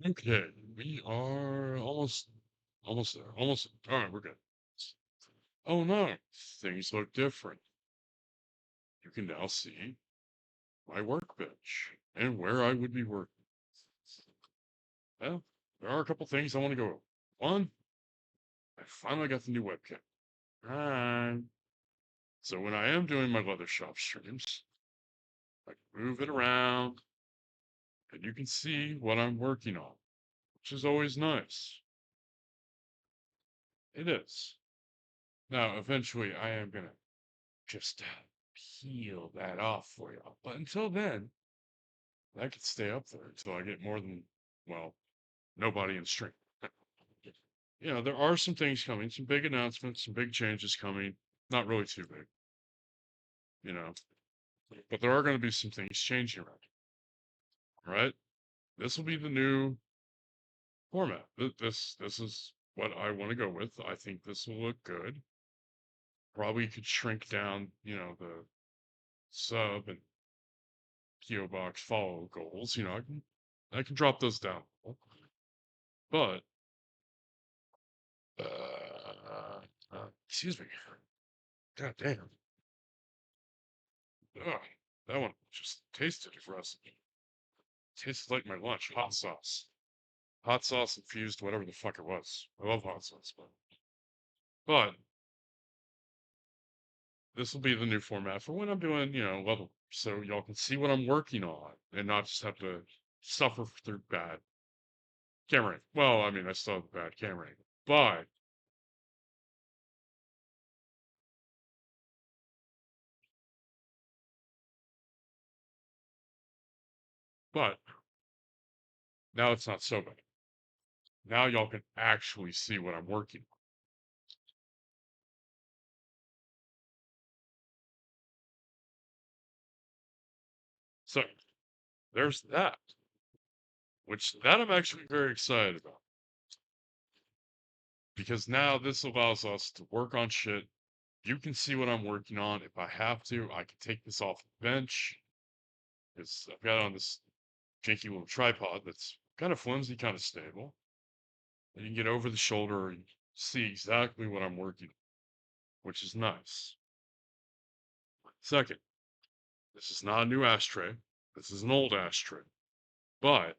Okay, we are almost there. Almost. All right, we're good. Oh no, things look different. You can now see my workbench and where I would be working. Well, there are a couple things I want to go over. One, I finally got the new webcam. Right. So when I am doing my leather shop streams, I can move it around and you can see what I'm working on, which is always nice. It is. Now, eventually, I am going to just peel that off for you. But until then, that could stay up there until I get more than, well, nobody in the stream. There are some things coming, some big announcements, some big changes coming. Not really too big, you know, but there are going to be some things changing around. All right. This will be the new format. This is what I want to go with. I think this will look good. Probably could shrink down, the sub and PO box follow goals. I can drop those down. But excuse me. God damn. Ugh, that one just tasted aggressive. Tasted like my lunch. Hot sauce. Hot sauce infused whatever the fuck it was. I love hot sauce, but this will be the new format for when I'm doing, level, so y'all can see what I'm working on and not just have to suffer through bad camera. Well, I mean, I still have bad camera, but but now it's not so bad. Now y'all can actually see what I'm working on. So there's that, which that I'm actually very excited about because now this allows us to work on shit. You can see what I'm working on. If I have to, I can take this off the bench because I've got it on this janky little tripod that's kind of flimsy, kind of stable. And you can get over the shoulder and see exactly what I'm working on, which is nice. Second, this is not a new ashtray. This is an old ashtray, but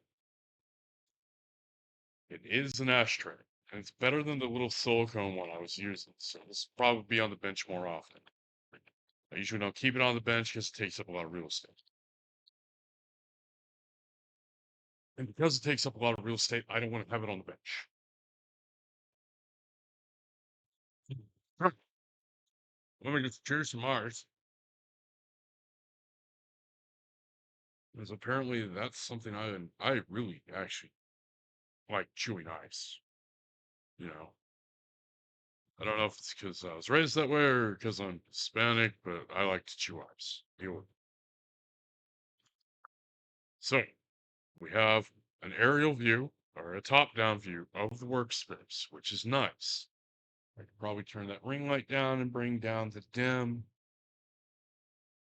it is an ashtray. And it's better than the little silicone one I was using. So this will probably be on the bench more often. I usually don't keep it on the bench because it takes up a lot of real estate. And because it takes up a lot of real estate, I don't want to have it on the bench. Huh. Let me just cheers some Mars. Because apparently that's something I really actually like chewing ice. You know, I don't know if it's because I was raised that way or because I'm Hispanic, but I like to chew ice. So we have an aerial view or a top-down view of the workspace, which is nice. I could probably turn that ring light down and bring down the dim.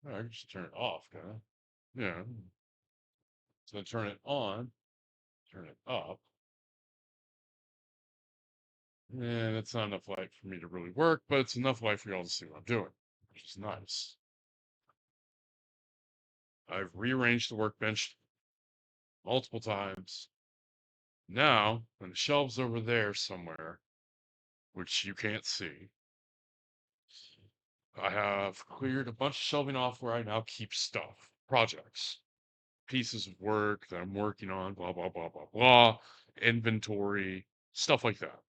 I can just turn it off, kind of. Yeah. So then turn it on, turn it up. And it's not enough light for me to really work, but it's enough light for y'all to see what I'm doing, which is nice. I've rearranged the workbench multiple times. Now, on the shelves over there somewhere, which you can't see, I have cleared a bunch of shelving off where I now keep stuff, projects, pieces of work that I'm working on, blah, blah, blah, blah, blah, inventory, stuff like that.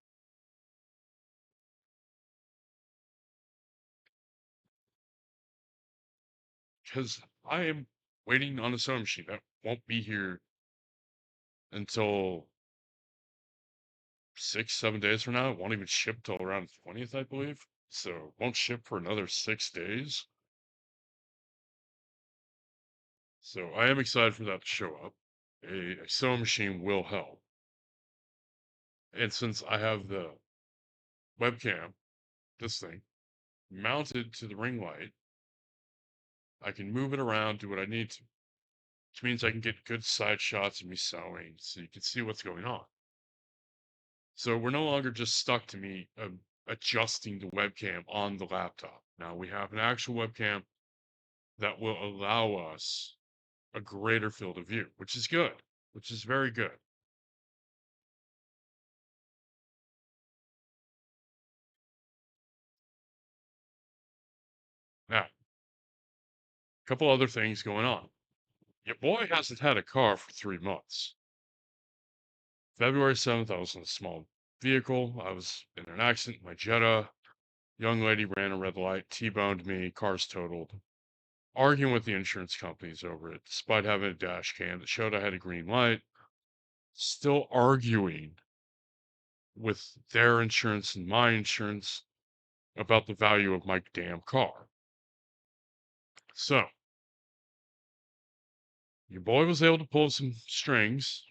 Because I am waiting on a sewing machine that won't be here until 6, 7 days from now. It won't even ship till around the 20th, I believe. So it won't ship for another 6 days. So I am excited for that to show up. A sewing machine will help. And since I have the webcam, this thing, mounted to the ring light, I can move it around, do what I need to. which means I can get good side shots of me sewing so you can see what's going on. So we're no longer just stuck to me adjusting the webcam on the laptop. Now we have an actual webcam that will allow us a greater field of view, which is good, which is very good. Now, a couple other things going on. Your boy hasn't had a car for 3 months. February 7th, I was in a small vehicle. I was in an accident. My Jetta, young lady ran a red light, T-boned me, car's totaled. Arguing with the insurance companies over it, despite having a dash cam that showed I had a green light. Still arguing with their insurance and my insurance about the value of my damn car. So, your boy was able to pull some strings,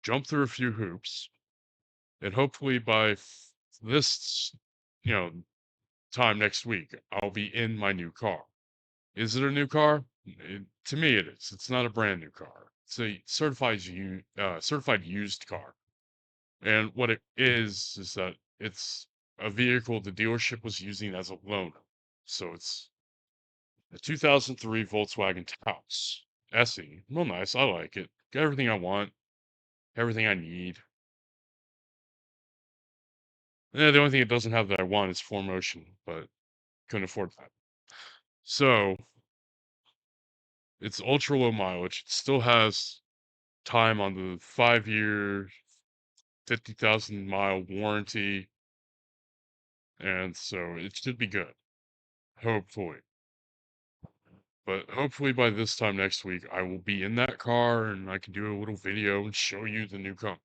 jump through a few hoops, and hopefully by this, you know, time next week, I'll be in my new car. Is it a new car? To me, it is. It's not a brand new car. It's a certified used car. And what it is that it's a vehicle the dealership was using as a loaner. So it's a 2003 Volkswagen Taos SE. Well, nice. I like it. Got everything I want, everything I need. Yeah, the only thing it doesn't have that I want is 4Motion, but couldn't afford that. So it's ultra low mileage. It still has time on the 5 year, 50,000 mile warranty. And so it should be good. Hopefully. But hopefully by this time next week, I will be in that car and I can do a little video and show you the new car.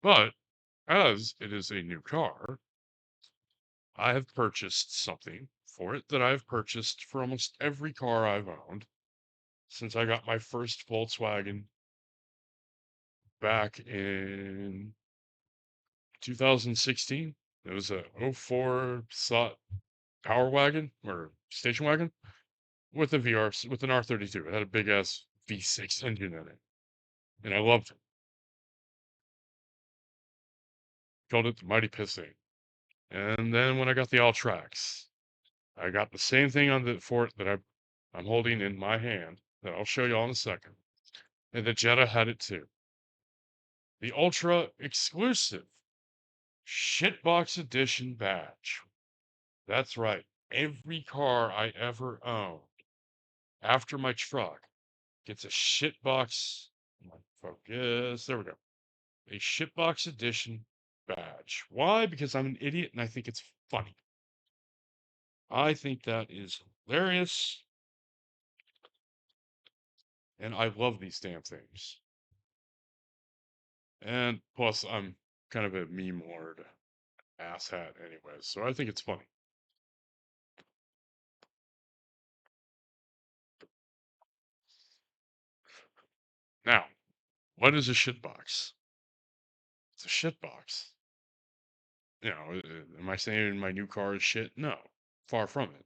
But as it is a new car, I have purchased something for it that I've purchased for almost every car I've owned since I got my first Volkswagen back in 2016. It was a '04 SOT Power Wagon or station wagon with a with an R32. It had a big ass V6 engine in it, and I loved it. Called it the Mighty Pissing. And then when I got the All Tracks, I got the same thing on the fort that I'm holding in my hand that I'll show you all in a second. And the Jetta had it too. The Ultra exclusive Shitbox Edition badge. That's right. Every car I ever owned after my truck gets a shitbox. Focus. There we go. A shitbox edition badge. Why? Because I'm an idiot and I think it's funny. I think that is hilarious, and I love these damn things. And plus, I'm kind of a meme lord asshat anyway, so I think it's funny. Now, what is a shitbox? It's a shitbox. Am I saying my new car is shit? No, far from it.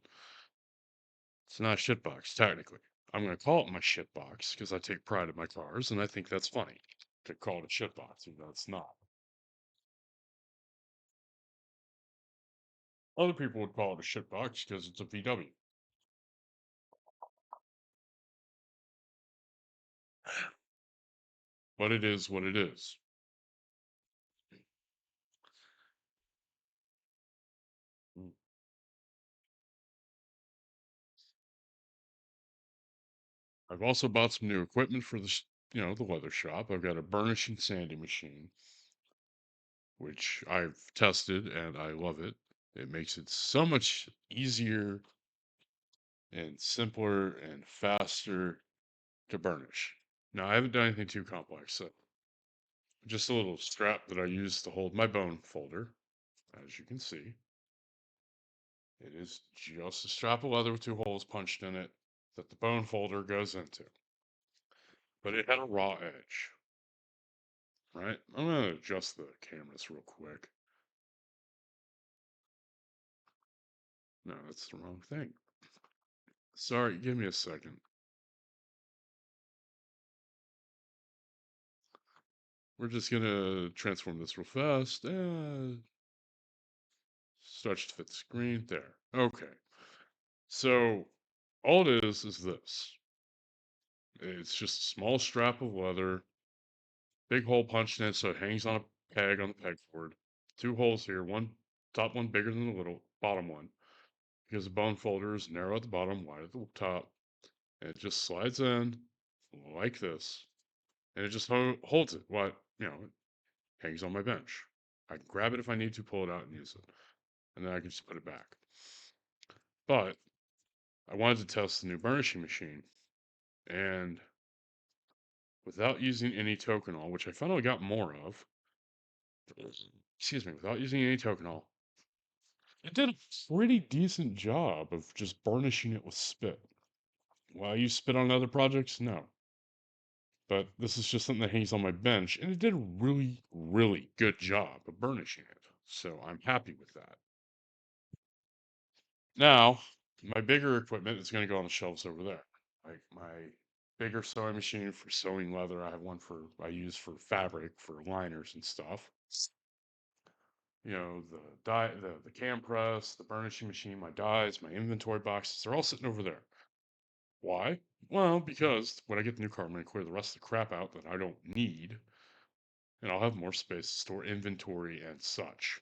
It's not a shitbox, technically. I'm going to call it my shitbox because I take pride in my cars, and I think that's funny to call it a shitbox, even though it's not. Other people would call it a shitbox because it's a VW. But it is what it is. Mm. I've also bought some new equipment for the leather shop. I've got a burnish and sanding machine, which I've tested and I love it. It makes it so much easier and simpler and faster to burnish. Now, I haven't done anything too complex, so just a little strap that I use to hold my bone folder, as you can see. It is just a strap of leather with two holes punched in it that the bone folder goes into. But it had a raw edge, right? I'm going to adjust the cameras real quick. No, that's the wrong thing. Sorry, give me a second. We're just gonna transform this real fast. Stretch to fit the screen. There. Okay. So all it is this. It's just a small strap of leather, big hole punched in it so it hangs on a peg on the pegboard. Two holes here, one top one bigger than the little bottom one, because the bone folder is narrow at the bottom, wide at the top. And it just slides in like this, and it just holds it. What it hangs on my bench. I can grab it if I need to, pull it out and use it, and then I can just put it back. But I wanted to test the new burnishing machine, and without using any tokenol, which I finally got more of, excuse me, without using any tokenol, it did a pretty decent job of just burnishing it with spit. Will I use spit on other projects? No. But this is just something that hangs on my bench, and it did a really, really good job of burnishing it. So I'm happy with that. Now, my bigger equipment is going to go on the shelves over there. Like my bigger sewing machine for sewing leather. I have one I use for fabric for liners and stuff. The the cam press, the burnishing machine, my dies, my inventory boxes, they're all sitting over there. Why? Well, because when I get the new car, I'm going to clear the rest of the crap out that I don't need, and I'll have more space to store inventory and such.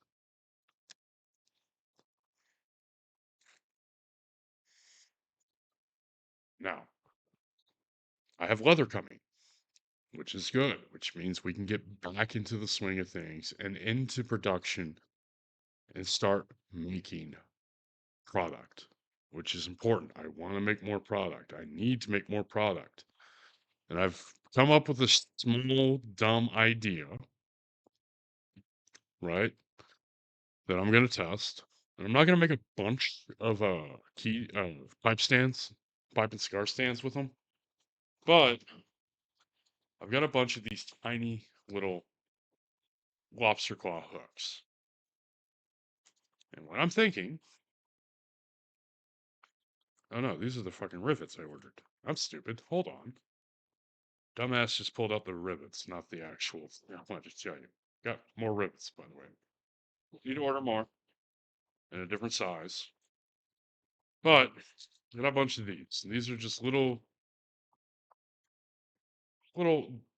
Now, I have leather coming, which is good, which means we can get back into the swing of things and into production and start making product, which is important. I want to make more product. I need to make more product. And I've come up with a small, dumb idea, right? That I'm going to test. And I'm not going to make a bunch of pipe stands, pipe and cigar stands with them, but I've got a bunch of these tiny little lobster claw hooks. And what I'm thinking, oh no, these are the fucking rivets I ordered. I'm stupid. Hold on. Dumbass just pulled out the rivets, not the actual. I wanted to tell you. Got more rivets, by the way. Need to order more in a different size. But I got a bunch of these. And these are just little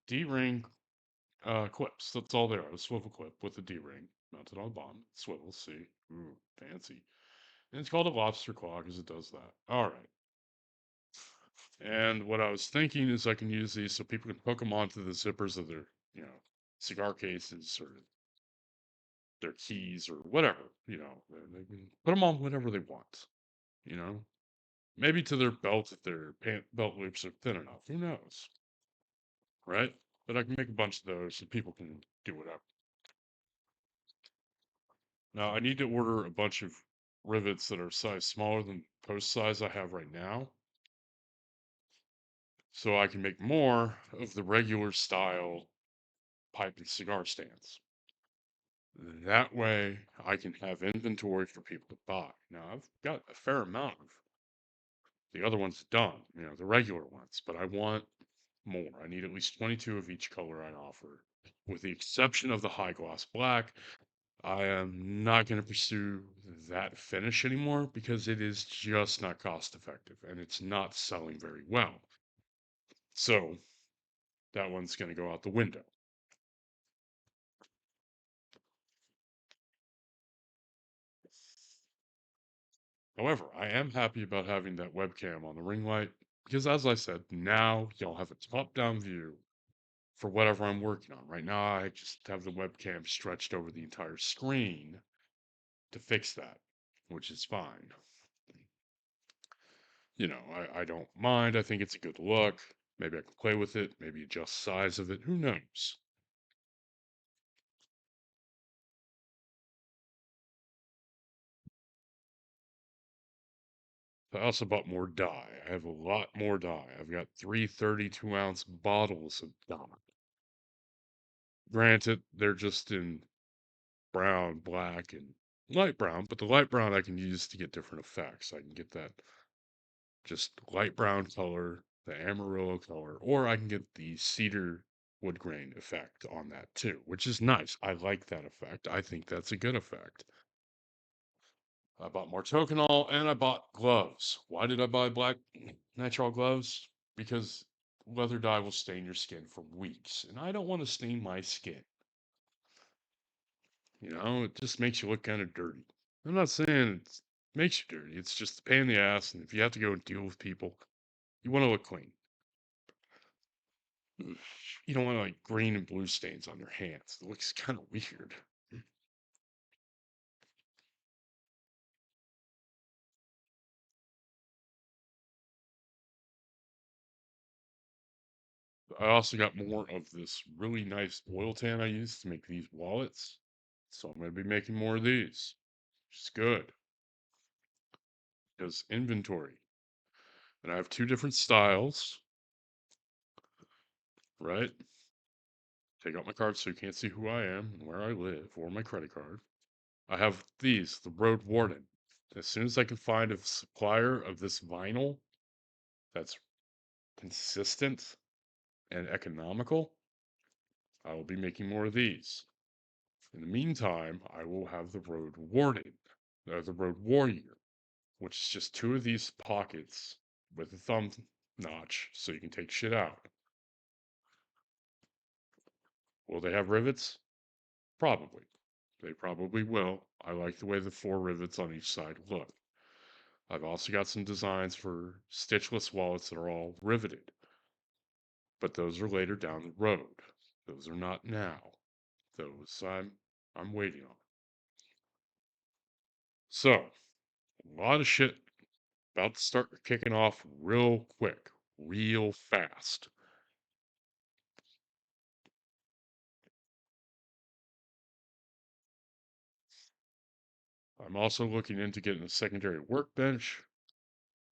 D-ring clips. That's all they are. A swivel clip with a D-ring mounted on the bottom. Swivel, see. Ooh, fancy. And it's called a lobster claw because it does that. All right. And what I was thinking is I can use these so people can hook them onto the zippers of their, cigar cases or their keys or whatever. They can put them on whatever they want. You know, maybe to their belt if their belt loops are thin enough. Who knows, right? But I can make a bunch of those so people can do whatever. Now I need to order a bunch of rivets that are size smaller than post size I have right now, so I can make more of the regular style pipe and cigar stands. That way I can have inventory for people to buy. Now I've got a fair amount of the other ones done, the regular ones, but I want more. I need at least 22 of each color I offer. With the exception of the high gloss black, I am not going to pursue that finish anymore because it is just not cost effective and it's not selling very well. So that one's going to go out the window. However, I am happy about having that webcam on the ring light because, as I said, now y'all have a top down view for whatever I'm working on. Right now, I just have the webcam stretched over the entire screen to fix that, which is fine. I don't mind. I think it's a good look. Maybe I can play with it, maybe adjust size of it. Who knows? I also bought more dye. I have a lot more dye. I've got three 32-ounce bottles of dye. Granted, they're just in brown, black, and light brown, but the light brown I can use to get different effects. I can get that just light brown color, the Amarillo color, or I can get the cedar wood grain effect on that too, which is nice. I like that effect. I think that's a good effect. I bought more toconol and I bought gloves. Why did I buy black nitrile gloves? Because leather dye will stain your skin for weeks, and I don't want to stain my skin. It just makes you look kind of dirty. I'm not saying it makes you dirty. It's just a pain in the ass, and if you have to go and deal with people, you want to look clean. You don't want like green and blue stains on your hands. It looks kind of weird. I also got more of this really nice oil tan I use to make these wallets. So I'm going to be making more of these, which is good because inventory. And I have two different styles, right? Take out my card so you can't see who I am and where I live or my credit card. I have these, the Road Warden. As soon as I can find a supplier of this vinyl that's consistent and economical, I will be making more of these. In the meantime, I will have the Road Warden, the Road Warrior, which is just two of these pockets with a thumb notch so you can take shit out. Will they have rivets? Probably. They probably will. I like the way the four rivets on each side look. I've also got some designs for stitchless wallets that are all riveted, but those are later down the road. Those are not now. Those I'm waiting on. So, a lot of shit about to start kicking off real quick, real fast. I'm also looking into getting a secondary workbench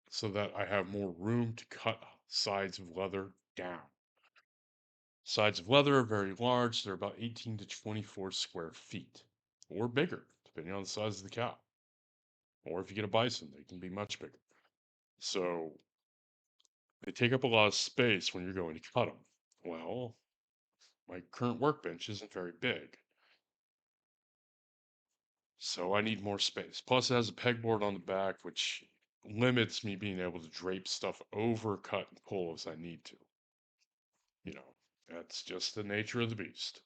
so that I have more room to cut sides of leather down. Sides of leather are very large. They're about 18 to 24 square feet or bigger, depending on the size of the cow. Or if you get a bison, they can be much bigger. So they take up a lot of space when you're going to cut them. Well, my current workbench isn't very big, so I need more space. Plus, it has a pegboard on the back, which limits me being able to drape stuff over, cut, and pull as I need to. You know, that's just the nature of the beast.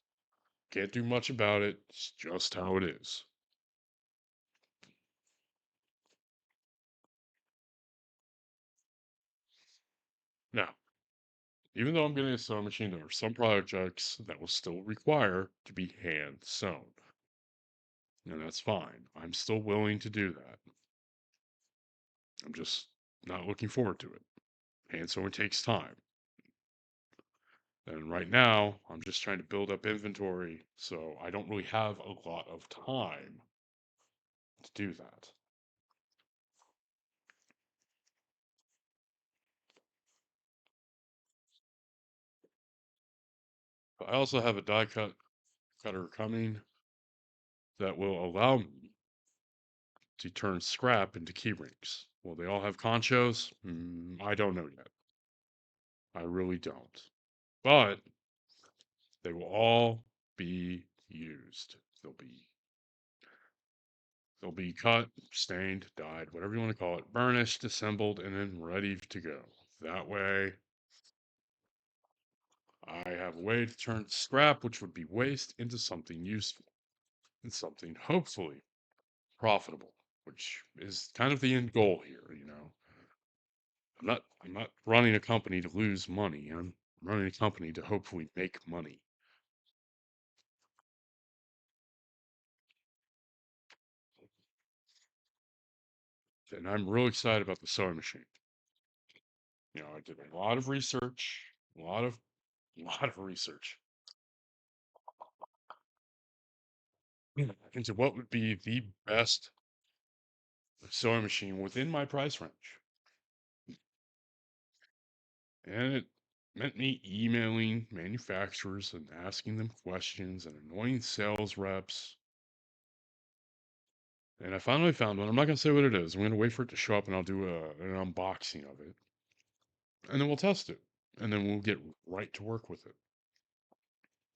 Can't do much about it. It's just how it is. Now, even though I'm getting a sewing machine, there are some projects that will still require to be hand sewn. And that's fine. I'm still willing to do that. I'm just not looking forward to it. Hand sewing takes time. And right now, I'm just trying to build up inventory, so I don't really have a lot of time to do that. But I also have a cutter coming that will allow me to turn scrap into key rings. Will they all have conchos? I don't know yet. I really don't. But they will all be used. They'll be cut, stained, dyed, whatever you want to call it, burnished, assembled, and then ready to go. That way, I have a way to turn scrap, which would be waste, into something useful and something hopefully profitable, which is kind of the end goal here. I'm not running a company to lose money. I'm running a company to hopefully make money. And I'm real excited about the sewing machine. I did a lot of research, a lot of a lot of research into what would be the best sewing machine within my price range. And it meant me emailing manufacturers and asking them questions and annoying sales reps. And I finally found one. I'm not gonna say what it is. I'm gonna wait for it to show up, and I'll do an unboxing of it, and then we'll test it, and then we'll get right to work with it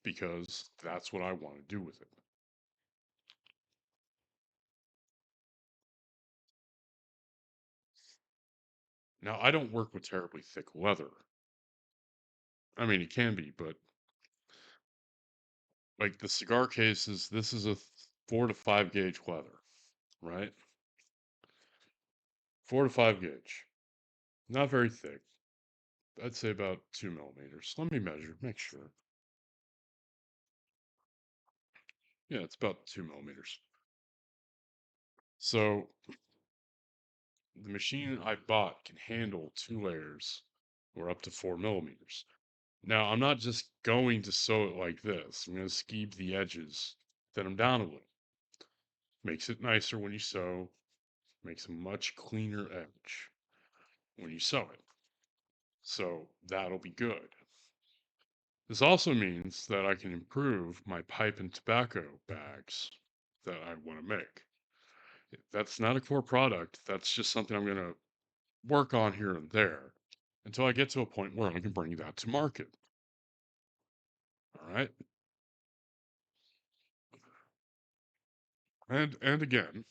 because that's what I want to do with it. Now, I don't work with terribly thick leather. I mean, it can be, but like the cigar cases, this is a 4 to 5 gauge leather, right? 4 to 5 gauge, not very thick. I'd say about 2 millimeters. Let me measure, make sure. Yeah, it's about 2 millimeters. So the machine I bought can handle 2 layers or up to 4 millimeters. Now, I'm not just going to sew it like this. I'm going to skeeve the edges, thin them down a little. Makes it nicer when you sew, makes a much cleaner edge when you sew it. So that'll be good. This also means that I can improve my pipe and tobacco bags that I want to make. That's not a core product. That's just something I'm going to work on here and there until I get to a point where I can bring that to market. All right. And again,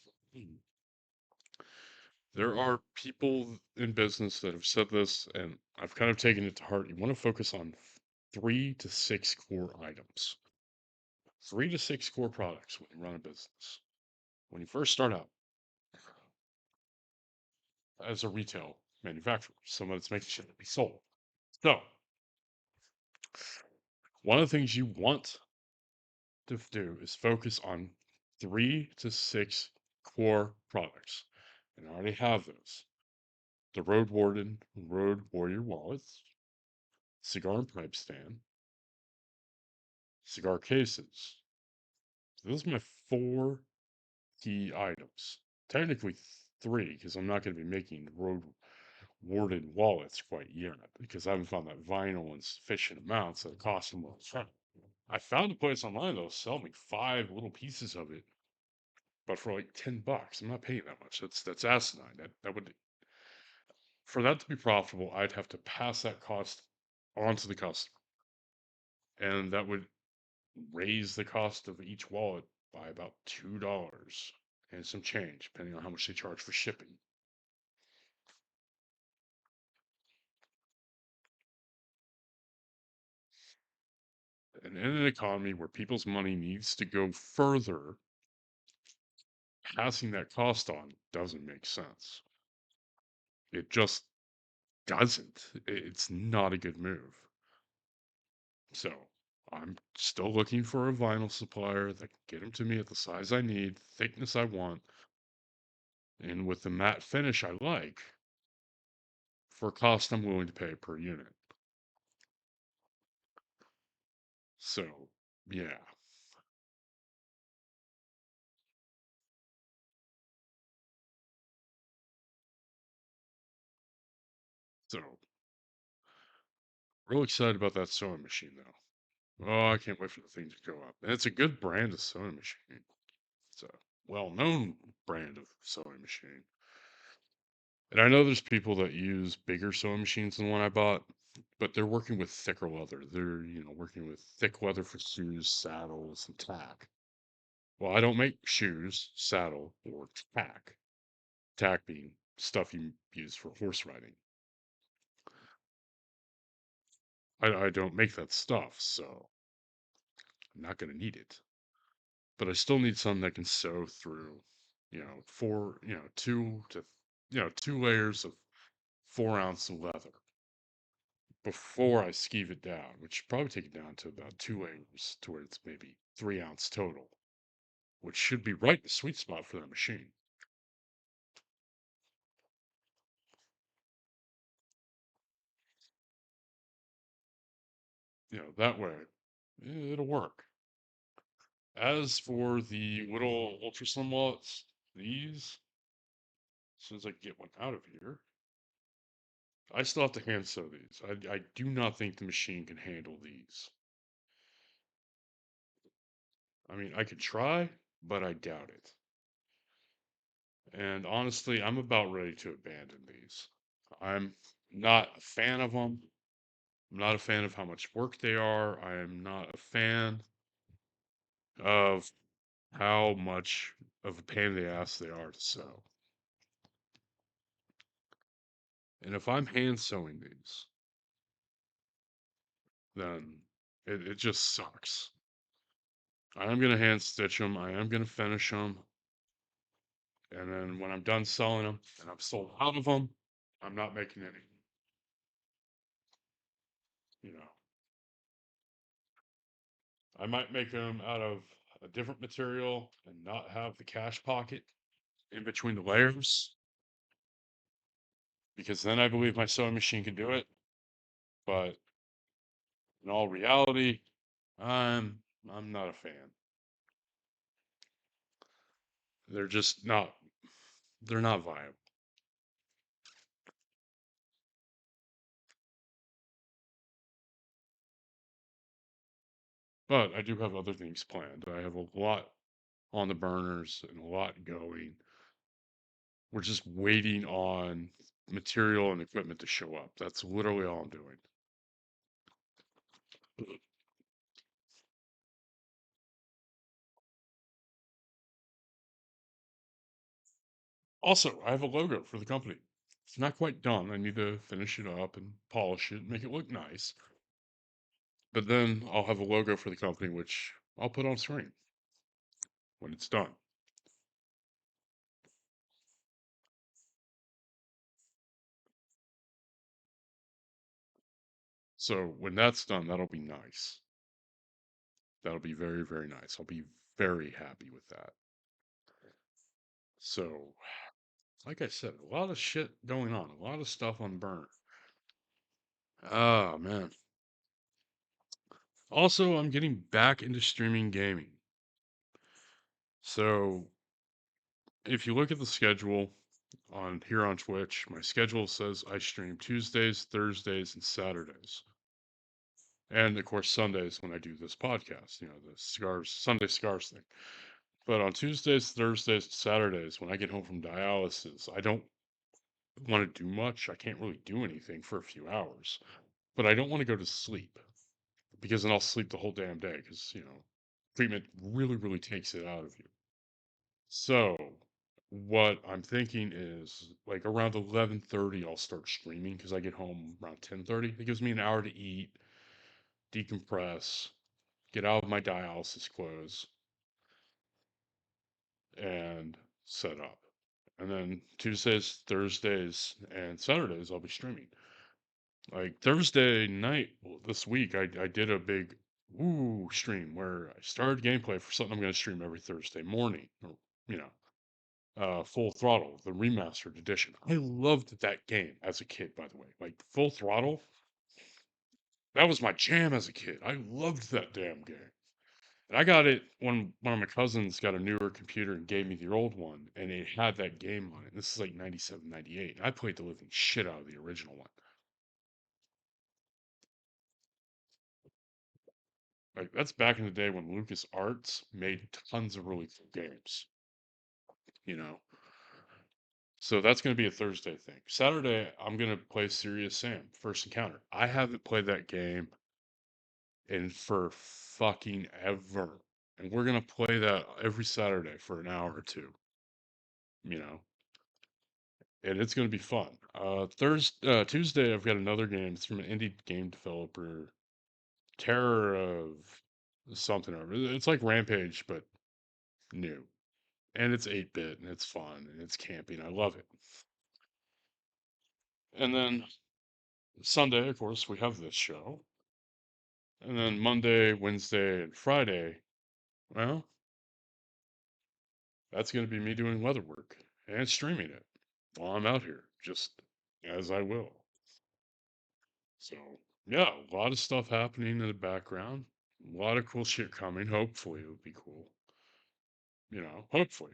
there are people in business that have said this, and I've kind of taken it to heart. You want to focus on 3 to 6 core items, 3 to 6 core products when you run a business. When you first start out as a retail manufacturer, someone that's making shit to be sold. So, one of the things you want to do is focus on 3 to 6 core products. And I already have those: the Road Warden, Road Warrior wallets, cigar and pipe stand, cigar cases. So those are my 4 key items. Technically, three, because I'm not going to be making Road Warden wallets quite yet, because I haven't found that vinyl in sufficient amounts that cost them more. I found a place online that'll sell me 5 little pieces of it, but for like $10. I'm not paying that much. That's asinine. That would, for that to be profitable, I'd have to pass that cost on to the customer, and that would raise the cost of each wallet by about $2 and some change, depending on how much they charge for shipping. And in an economy where people's money needs to go further, passing that cost on doesn't make sense. It just doesn't. It's not a good move. So I'm still looking for a vinyl supplier that can get them to me at the size I need, thickness I want, and with the matte finish I like for a cost I'm willing to pay per unit. So, yeah. So, real excited about that sewing machine though. Oh, I can't wait for the thing to go up. And it's a good brand of sewing machine. It's a well-known brand of sewing machine. And I know there's people that use bigger sewing machines than the one I bought, but they're working with thicker leather. They're, working with thick leather for shoes, saddles, and tack. Well, I don't make shoes, saddle, or tack. Tack being stuff you use for horse riding. I don't make that stuff, so I'm not going to need it. But I still need something that can sew through, four, 2 layers of 4 ounce leather before I skeeve it down, which should probably take it down to about 2 layers to where it's maybe 3 ounce total, which should be right in the sweet spot for that machine. That way it'll work. As for the little ultra slim wallets, these, as soon as I can get one out of here, I still have to hand sew these. I do not think the machine can handle these. I mean, I could try, but I doubt it. And honestly, I'm about ready to abandon these. I'm not a fan of them. I'm not a fan of how much work they are. I am not a fan of how much of a pain in the ass they are to sew. And if I'm hand sewing these, then it just sucks. I am going to hand stitch them. I am going to finish them. And then when I'm done selling them and I'm sold out of them, I'm not making any. You know, I might make them out of a different material and not have the cash pocket in between the layers because then I believe my sewing machine can do it. But in all reality, I'm I'm not a fan. They're just not they're not viable. But I do have other things planned. I have a lot on the burners and a lot going. We're just waiting on material and equipment to show up. That's literally all I'm doing. Also, I have a logo for the company. It's not quite done. I need to finish it up and polish it, make it look nice. But then I'll have a logo for the company, which I'll put on screen when it's done. So when that's done, that'll be nice. That'll be very, very nice. I'll be very happy with that. So, like I said, a lot of shit going on, a lot of stuff on burn. Oh, man. Also, I'm getting back into streaming gaming. So, if you look at the schedule on here on Twitch, my schedule says I stream Tuesdays, Thursdays, and Saturdays. And of course, Sundays when I do this podcast, the Cigars, Sunday Cigars thing. But on Tuesdays, Thursdays, and Saturdays, when I get home from dialysis, I don't want to do much. I can't really do anything for a few hours. But I don't want to go to sleep because then I'll sleep the whole damn day because, treatment really, really takes it out of you. So, what I'm thinking is like around 11:30 I'll start streaming because I get home around 10:30. It gives me an hour to eat, decompress, get out of my dialysis clothes, and set up. And then Tuesdays, Thursdays, and Saturdays I'll be streaming. Like Thursday night this week, I did a big stream where I started gameplay for something I'm going to stream every Thursday morning. Or, you know, Full Throttle, the remastered edition. I loved that game as a kid, by the way. Like Full Throttle, that was my jam as a kid. I loved that damn game. And I got it when one of my cousins got a newer computer and gave me the old one, and it had that game on it. This is like 97, 98. I played the living shit out of the original one. Like that's back in the day when Lucas Arts made tons of really cool games, you know. So that's going to be a Thursday thing. Saturday, I'm going to play Serious Sam First Encounter. I haven't played that game in for fucking ever. And we're going to play that every Saturday for an hour or two, you know. And it's going to be fun. Tuesday, I've got another game. It's from an indie game developer, Terror of something. Or it's like Rampage, but new. And it's 8-bit and it's fun and it's camping. I love it. And then Sunday, of course, we have this show. And then Monday, Wednesday, and Friday, well, that's going to be me doing weather work and streaming it while I'm out here, just as I will. So, yeah, a lot of stuff happening in the background. A lot of cool shit coming. Hopefully, it'll be cool. Hopefully,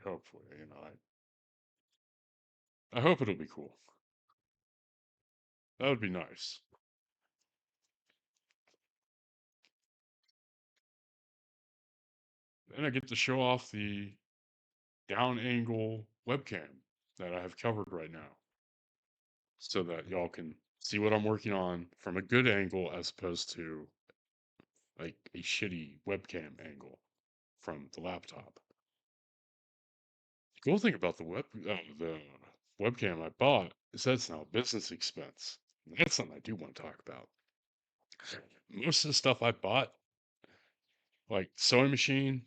I hope it'll be cool. That would be nice. And I get to show off the down angle webcam that I have covered right now so that y'all can see what I'm working on from a good angle as opposed to like a shitty webcam angle from the laptop. The cool thing about the webcam I bought is that it's now a business expense. That's something I do want to talk about. Most of the stuff I bought, like sewing machine,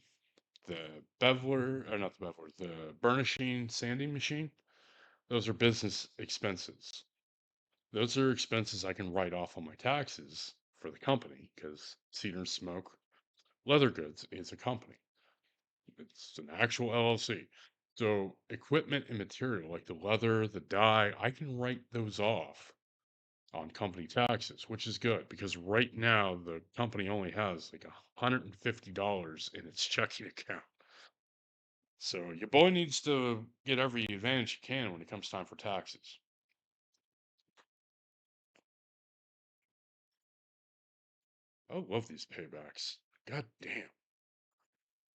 the beveler, or not the beveler, the burnishing sanding machine, those are business expenses. Those are expenses I can write off on my taxes for the company because Cedar and Smoke Leather Goods is a company. It's an actual LLC. So equipment and material like the leather, the dye, I can write those off on company taxes, which is good because right now the company only has like $150 in its checking account. So your boy needs to get every advantage he can when it comes time for taxes. I love these paybacks. God damn.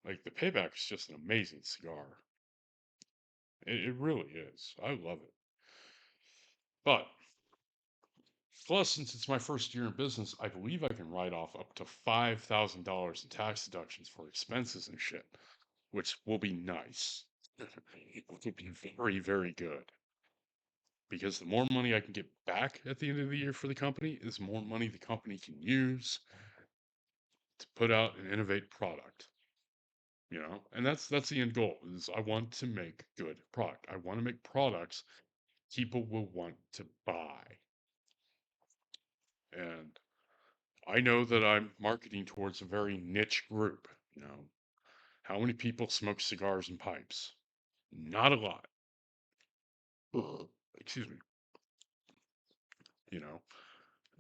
Like the payback is just an amazing cigar. It really is. I love it. But plus, since it's my first year in business, I believe I can write off up to $5,000 in tax deductions for expenses and shit, which will be nice. It will be very, very good. Because the more money I can get back at the end of the year for the company is more money the company can use to put out an innovate product. And that's the end goal is I want to make good product. I want to make products people will want to buy. And I know that I'm marketing towards a very niche group. How many people smoke cigars and pipes? Not a lot. Ugh. Excuse me. You know,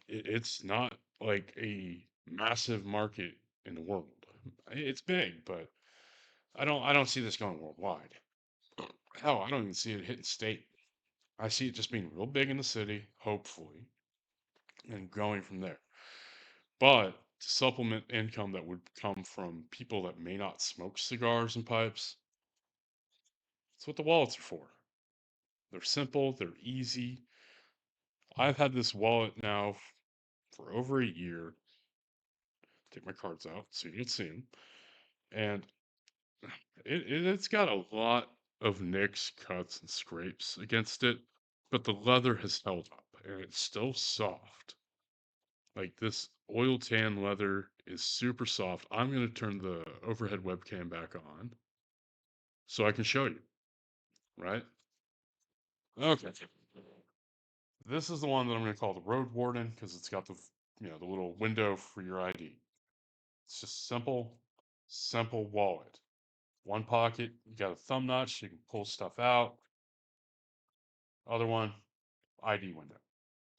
it's not like a massive market in the world. It's big, but I don't see this going worldwide. Hell, I don't even see it hitting state. I see it just being real big in the city, hopefully, and growing from there. But to supplement income that would come from people that may not smoke cigars and pipes, that's what the wallets are for. They're simple, they're easy. I've had this wallet now for over a year. Take my cards out so you can see them. And it's got a lot of nicks, cuts, and scrapes against it, but the leather has held up and it's still soft. Like this oil tan leather is super soft. I'm going to turn the overhead webcam back on so I can show you, right? Okay. This is the one that I'm going to call the Road Warden because it's got the little window for your ID. It's just simple wallet. One pocket, you got a thumb notch, you can pull stuff out. Other one, ID window.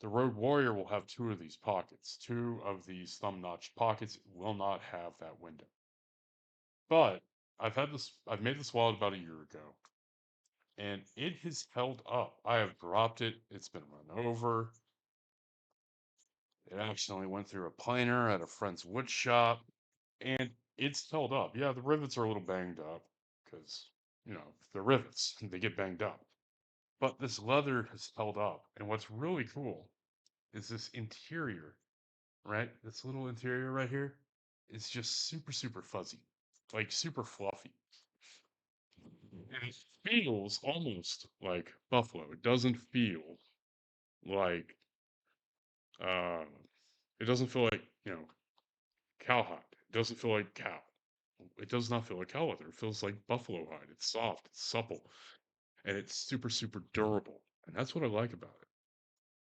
The Road Warrior will have two of these pockets. Two of these thumb notch pockets will not have that window. But I've made this wallet about a year ago, and it has held up. I have dropped it, it's been run over. It accidentally went through a planer at a friend's wood shop, and it's held up. Yeah, the rivets are a little banged up because, they're rivets, they get banged up. But this leather has held up. And what's really cool is this interior, right? This little interior right here is just super, super fuzzy, like super fluffy. And it feels almost like buffalo. It doesn't feel like, uh, it doesn't feel like, cowhide. It doesn't feel like cow. It does not feel like cow leather. It feels like buffalo hide. It's soft, it's supple, and it's super, super durable. And that's what I like about it.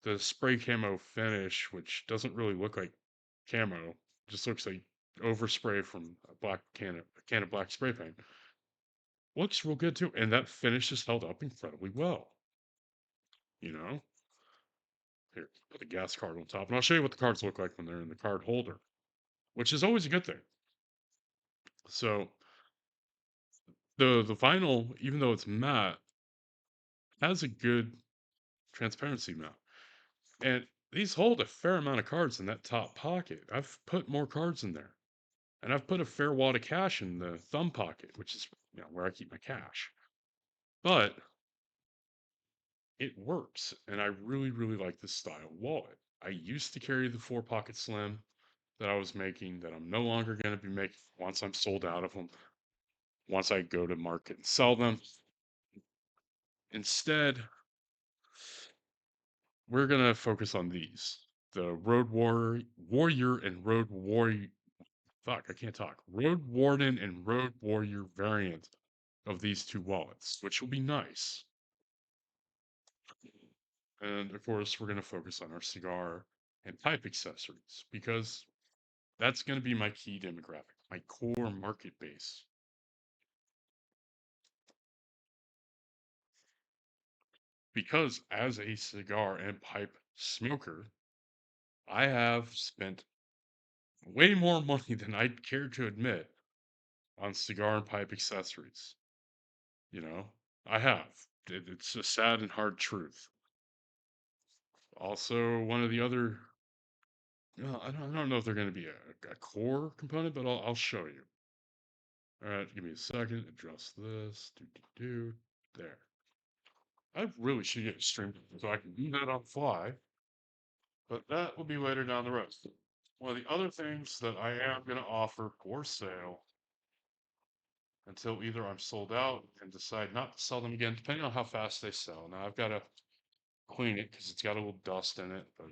The spray camo finish, which doesn't really look like camo, just looks like overspray from a can of black spray paint. Looks real good too, and that finish is held up incredibly well. You know, here, put the gas card on top, and I'll show you what the cards look like when they're in the card holder, which is always a good thing. So the vinyl, even though it's matte, has a good transparency map. And these hold a fair amount of cards in that top pocket. I've put more cards in there. And I've put a fair wad of cash in the thumb pocket, which is where I keep my cash. But it works, and I really, really like this style wallet. I used to carry the 4 pocket slim that I was making that I'm no longer going to be making once I'm sold out of them, once I go to market and sell them. Instead, we're going to focus on these. The Warrior and Road Warrior. Fuck, I can't talk. Road Warden and Road Warrior variant of these two wallets, which will be nice. And of course, we're going to focus on our cigar and pipe accessories because that's going to be my key demographic, my core market base. Because as a cigar and pipe smoker, I have spent way more money than I'd care to admit on cigar and pipe accessories. You know, I have. It's a sad and hard truth. Also, one of the other, I don't know if they're going to be a core component, but I'll show you. All right, give me a second. Adjust this. There. I really should get a stream so I can do that on the fly, but that will be later down the road. One of the other things that I am going to offer for sale until either I'm sold out and decide not to sell them again, depending on how fast they sell. Now I've got to clean it because it's got a little dust in it, but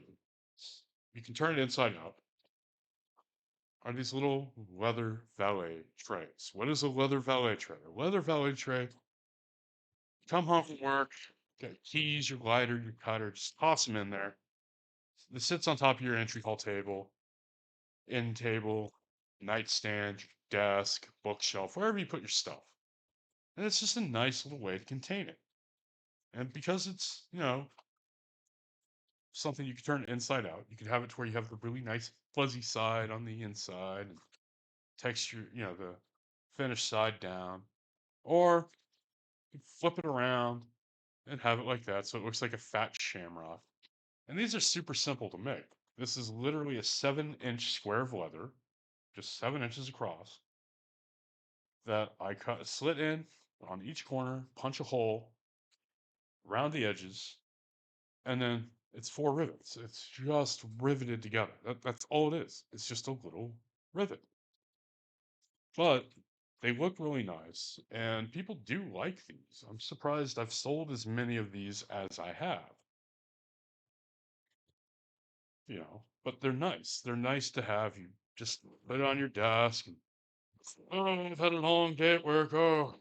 you can turn it inside out. Are these little leather valet trays? What is a leather valet tray? A leather valet tray, come home from work, got your keys, your lighter, your cutter, just toss them in there. It sits on top of your entry hall table, end table, nightstand, desk, bookshelf, wherever you put your stuff. And it's just a nice little way to contain it. And because it's, something you can turn inside out, you can have it to where you have the really nice fuzzy side on the inside and texture, the finished side down. Or you flip it around and have it like that so it looks like a fat shamrock. And these are super simple to make. This is literally a 7-inch square of leather, just 7 inches across, that I cut a slit in on each corner, punch a hole around the edges, and then it's 4 rivets. It's just riveted together. That's all it is. It's just a little rivet. But they look really nice, and people do like these. I'm surprised I've sold as many of these as I have. But they're nice. They're nice to have. You just put it on your desk. And, oh, I've had a long day at work. Oh,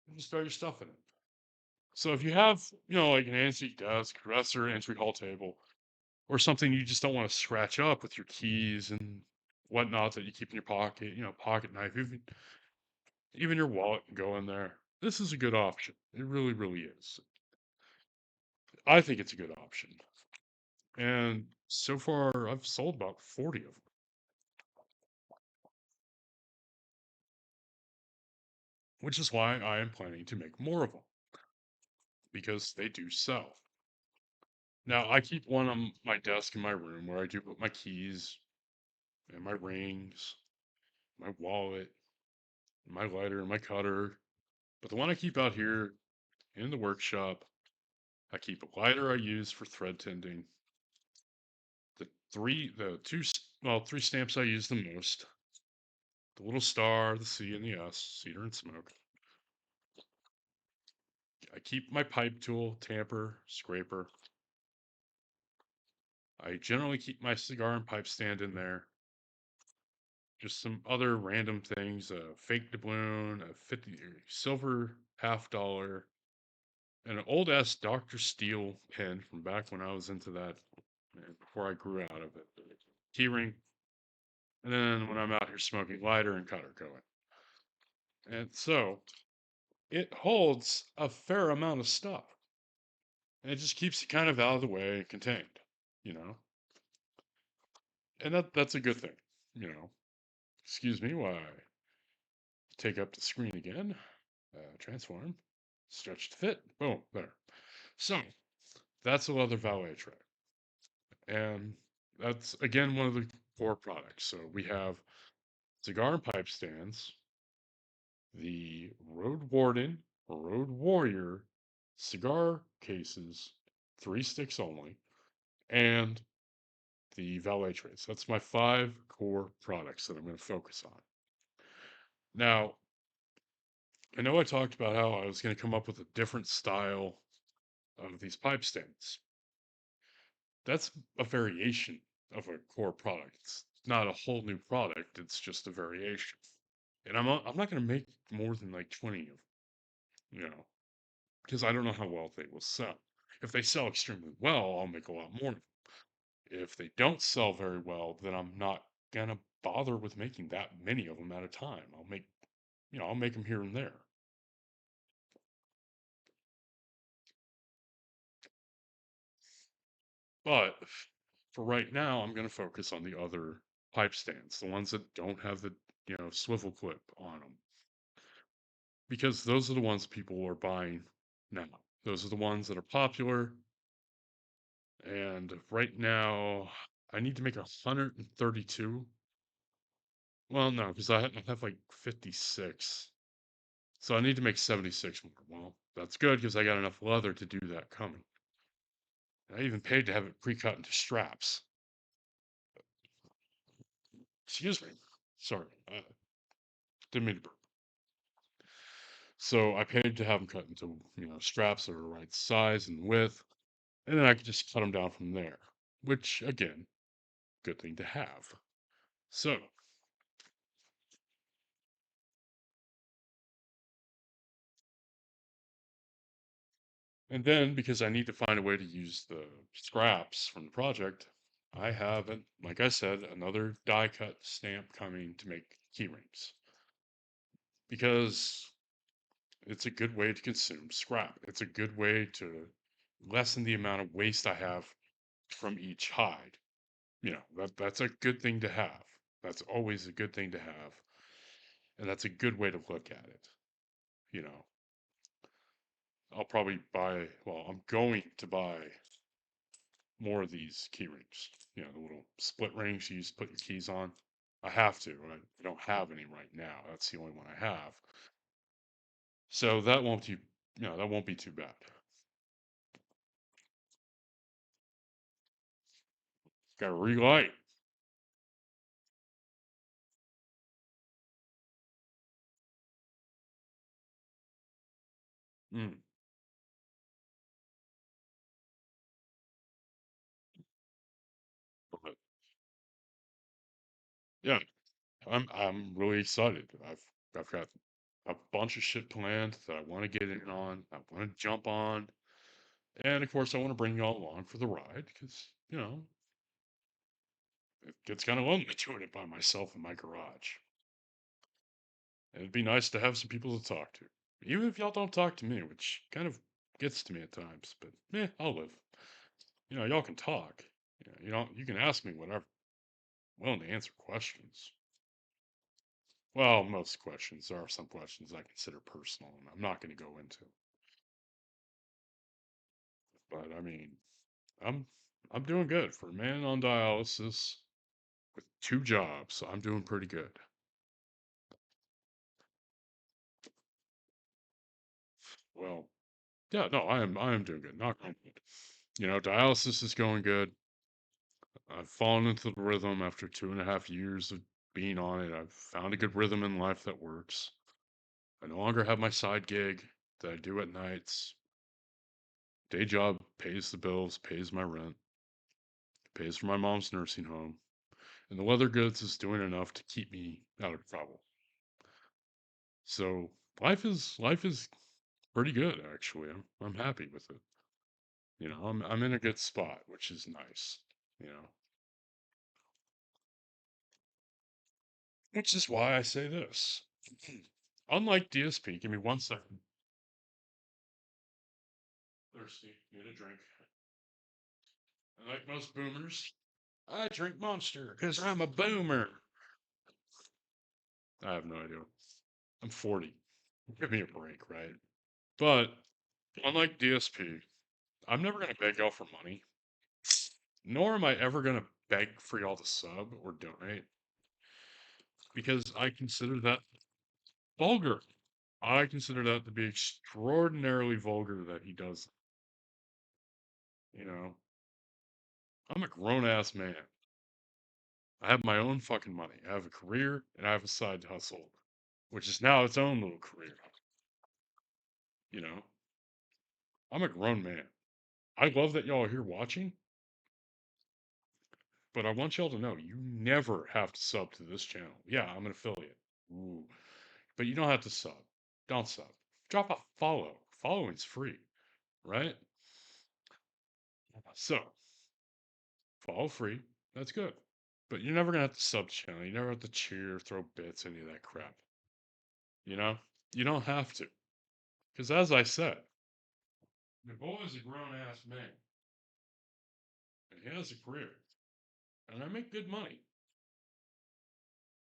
you just throw your stuff in it. So if you have, like an antique desk, dresser, entry hall table, or something you just don't want to scratch up with your keys and whatnot that you keep in your pocket, pocket knife, even your wallet can go in there. This is a good option. It really, really is. I think it's a good option. And so far, I've sold about 40 of them, which is why I am planning to make more of them because they do sell. Now, I keep one on my desk in my room where I do put my keys and my rings, my wallet, my lighter, and my cutter. But the one I keep out here in the workshop, I keep a lighter I use for thread tending. Three stamps I use the most: the little star, the C, and the S, cedar and smoke. I keep my pipe tool, tamper, scraper. I generally keep my cigar and pipe stand in there. Just some other random things: a fake doubloon, a 50 silver $half, and an old ass Dr. Steel pen from back when I was into that, before I grew out of it. Keyring, and then when I'm out here smoking, lighter and cutter going. And so it holds a fair amount of stuff. And it just keeps it kind of out of the way and contained, you know? And that's a good thing, you know. Excuse me while I take up the screen again. Transform. Stretch to fit. Boom. There. So that's a leather valet tray. And that's again one of the core products. So we have cigar and pipe stands, the Road Warden, Road Warrior, cigar cases, 3 sticks only, and the valet trays. That's my 5 core products that I'm going to focus on. Now, I know I talked about how I was going to come up with a different style of these pipe stems. That's a variation of a core product. It's not a whole new product, it's just a variation. And I'm not going to make more than like 20 of them, you know, because I don't know how well they will sell. If they sell extremely well, I'll make a lot more. If they don't sell very well, then I'm not going to bother with making that many of them at a time. I'll make them here and there. But for right now, I'm going to focus on the other pipe stands, the ones that don't have the, swivel clip on them, because those are the ones people are buying now. Those are the ones that are popular. And right now, I need to make 132. Well, no, because I have like 56. So I need to make 76 more. Well, that's good because I got enough leather to do that coming. I even paid to have it pre-cut into straps. Excuse me. Sorry. Didn't mean to burp. So I paid to have them cut into, straps that are the right size and width, and then I could just cut them down from there, which, again, good thing to have. So, and then because I need to find a way to use the scraps from the project, I have, like I said, another die cut stamp coming to make key rings because it's a good way to consume scrap. It's a good way to lessen the amount of waste I have from each hide. That's a good thing to have. That's always a good thing to have, and that's a good way to look at it. You know, I'll probably buy. Well, I'm going to buy more of these key rings. The little split rings you use to put your keys on. I have to. I don't have any right now. That's the only one I have. So that won't be too bad. Got to relight. Mm, but yeah, I'm really excited. I've got a bunch of shit planned that I want to get in on. I want to jump on, and of course, I want to bring y'all along for the ride because it gets kind of lonely doing it by myself in my garage. And it'd be nice to have some people to talk to, even if y'all don't talk to me, which kind of gets to me at times. But I'll live. Y'all can talk. You can ask me whatever. I'm willing to answer questions. Well, most questions. There are some questions I consider personal, and I'm not going to go into. But I mean, I'm I'm doing good for a man on dialysis with 2 jobs. So I'm doing pretty good. Well, yeah, no, I am doing good. Knock on wood. Dialysis is going good. I've fallen into the rhythm after 2.5 years of being on it. I've found a good rhythm in life that works. I no longer have my side gig that I do at nights. Day job pays the bills, pays my rent, pays for my mom's nursing home, and the leather goods is doing enough to keep me out of trouble. So life is pretty good actually. I'm happy with it. I'm in a good spot, which is nice. You know, which is why I say this. Unlike DSP, give me 1 second. Thirsty, need a drink. Like most boomers, I drink Monster because I'm a boomer. I have no idea. I'm 40. Give me a break, right? But unlike DSP, I'm never going to beg y'all for money, nor am I ever going to beg for y'all to sub or donate because I consider that vulgar. I consider that to be extraordinarily vulgar that he does. You know, I'm a grown ass man. I have my own fucking money. I have a career and I have a side hustle, which is now its own little career. You know, I'm a grown man. I love that y'all are here watching, but I want y'all to know you never have to sub to this channel. Yeah, I'm an affiliate. Ooh. But you don't have to sub. Don't sub. Drop a follow. Following's free, right? So, follow free. That's good. But you're never going to have to sub the channel. You never have to cheer, throw bits, any of that crap. You know? You don't have to. Because as I said, the boy's a grown ass man. And he has a career. And I make good money.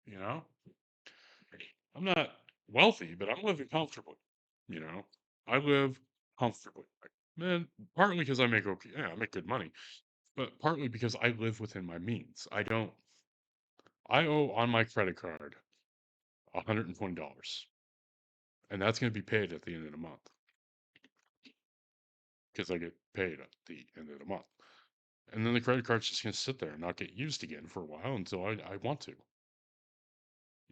You know? I'm not wealthy, but I'm living comfortably. You know? I live comfortably. Man, partly because I make okay, yeah, I make good money, but partly because I live within my means. I owe on my credit card $120, and that's going to be paid at the end of the month because I get paid at the end of the month. And then the credit card's just going to sit there and not get used again for a while until I want to.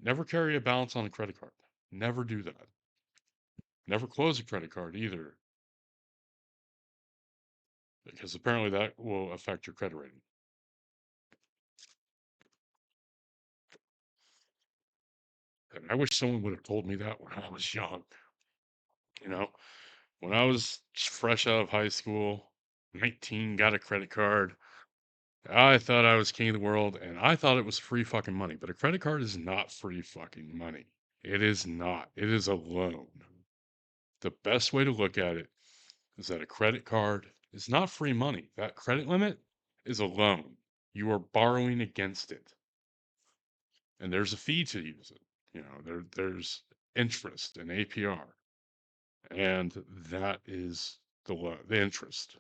Never carry a balance on a credit card. Never do that. Never close a credit card either, because apparently that will affect your credit rating. And I wish someone would have told me that when I was young. You know, when I was fresh out of high school, 19, got a credit card. I thought I was king of the world and I thought it was free fucking money. But a credit card is not free fucking money. It is not. It is a loan. The best way to look at it is that a credit card is not free money. That credit limit is a loan. You are borrowing against it. And there's a fee to use it. You know, there's interest and APR. And that is the interest.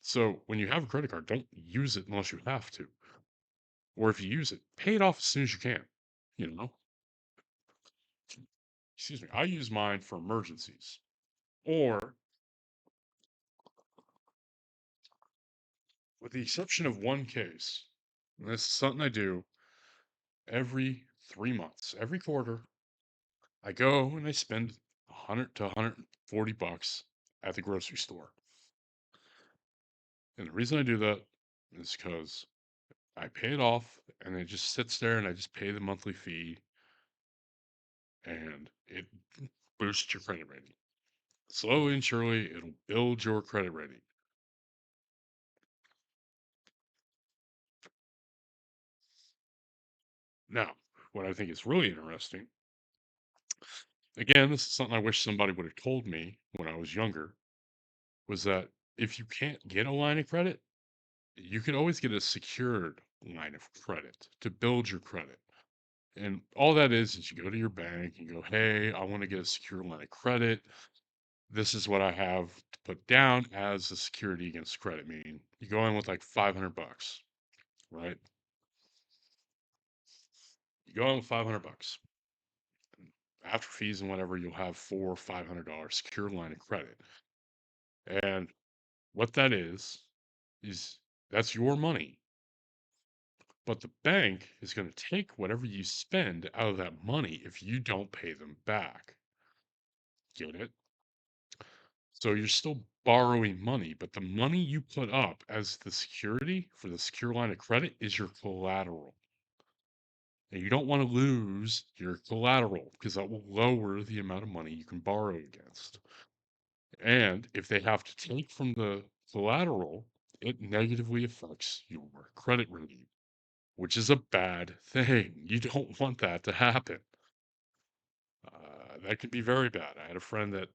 So when you have a credit card, don't use it unless you have to. Or if you use it, pay it off as soon as you can. You know, excuse me. I use mine for emergencies. Or, with the exception of one case, and this is something I do every 3 months, every quarter, I go and I spend 100 to 140 bucks at the grocery store. And the reason I do that is because I pay it off and it just sits there and I just pay the monthly fee and it boosts your credit rating. Slowly and surely, it'll build your credit rating. Now, what I think is really interesting, again, this is something I wish somebody would have told me when I was younger, was that if you can't get a line of credit, you can always get a secured line of credit to build your credit. And all that is you go to your bank and go, hey, I want to get a secure line of credit. This is what I have to put down as a security against credit. Meaning you go in with like 500 bucks, right? You go in with 500 bucks. After fees and whatever, you'll have $400 or $500 secure line of credit. And what that is that's your money. But the bank is going to take whatever you spend out of that money if you don't pay them back. Get it? So you're still borrowing money, but the money you put up as the security for the secure line of credit is your collateral. And you don't want to lose your collateral because that will lower the amount of money you can borrow against. And if they have to take from the collateral, it negatively affects your credit rating, which is a bad thing. You don't want that to happen. That could be very bad. I had a friend that